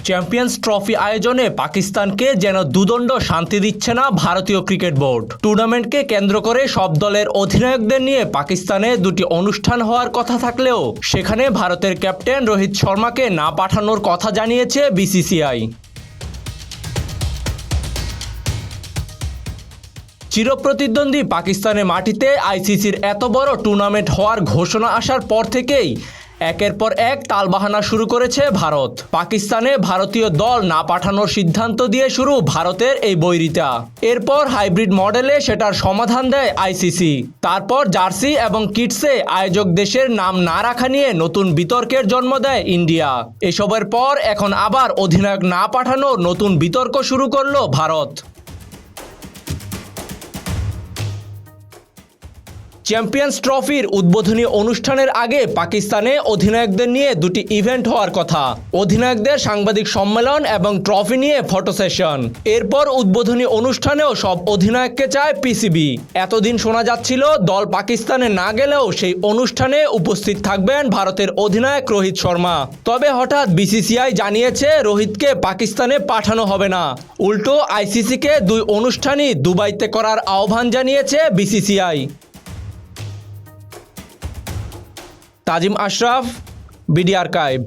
Champions trophy আয়োজনে পাকিস্তানকে যেন দুদণ্ড শান্তি দিচ্ছে না ভারতীয় ক্রিকেট বোর্ড। টুর্নামেন্টকে কেন্দ্র করে সব দলের অধিনায়কদের নিয়ে পাকিস্তানে দুটি অনুষ্ঠান হওয়ার কথা থাকলেও সেখানে ভারতের ক্যাপ্টেন রোহিত শর্মাকে না পাঠানোর কথা জানিয়েছে বিসিসিআই। চিরপ্রতিদ্বন্দ্বী পাকিস্তানের মাটিতে আইসিসির এত বড় টুর্নামেন্ট হওয়ার ঘোষণা আসার পর থেকেই একের পর এক তালবাহানা শুরু করেছে ভারত। পাকিস্তানে ভারতীয় দল না পাঠানোর সিদ্ধান্ত দিয়ে শুরু ভারতের এই বৈরিতা। এরপর হাইব্রিড মডেলে সেটার সমাধান দেয় আইসিসি। তারপর জার্সি এবং কিটসে আয়োজক দেশের নাম না রাখা নিয়ে নতুন বিতর্কের জন্ম দেয় ইন্ডিয়া। এসবের পর এখন আবার অধিনায়ক না পাঠানোর নতুন বিতর্ক শুরু করল ভারত। চ্যাম্পিয়ন্স ট্রফির উদ্বোধনী অনুষ্ঠানের আগে পাকিস্তানে অধিনায়কদের নিয়ে দুটি ইভেন্ট হওয়ার কথা। অধিনায়কদের সাংবাদিক সম্মেলন এবং ট্রফি নিয়ে ফটো সেশন। এরপর উদ্বোধনী অনুষ্ঠানেও সব অধিনায়ককে চায় পিসিবি। এতদিন শোনা যাচ্ছিল দল পাকিস্তানে না গেলেও সেই অনুষ্ঠানে উপস্থিত থাকবেন ভারতের অধিনায়ক রোহিত শর্মা। তবে হঠাৎ বিসিসিআই জানিয়েছে রোহিতকে পাকিস্তানে পাঠানো হবে না। উল্টো আইসিসিকে দুই অনুষ্ঠানই দুবাইতে করার আহ্বান জানিয়েছে বিসিসিআই। তাজিম আশরাফ, বিডি আর্কাইভ।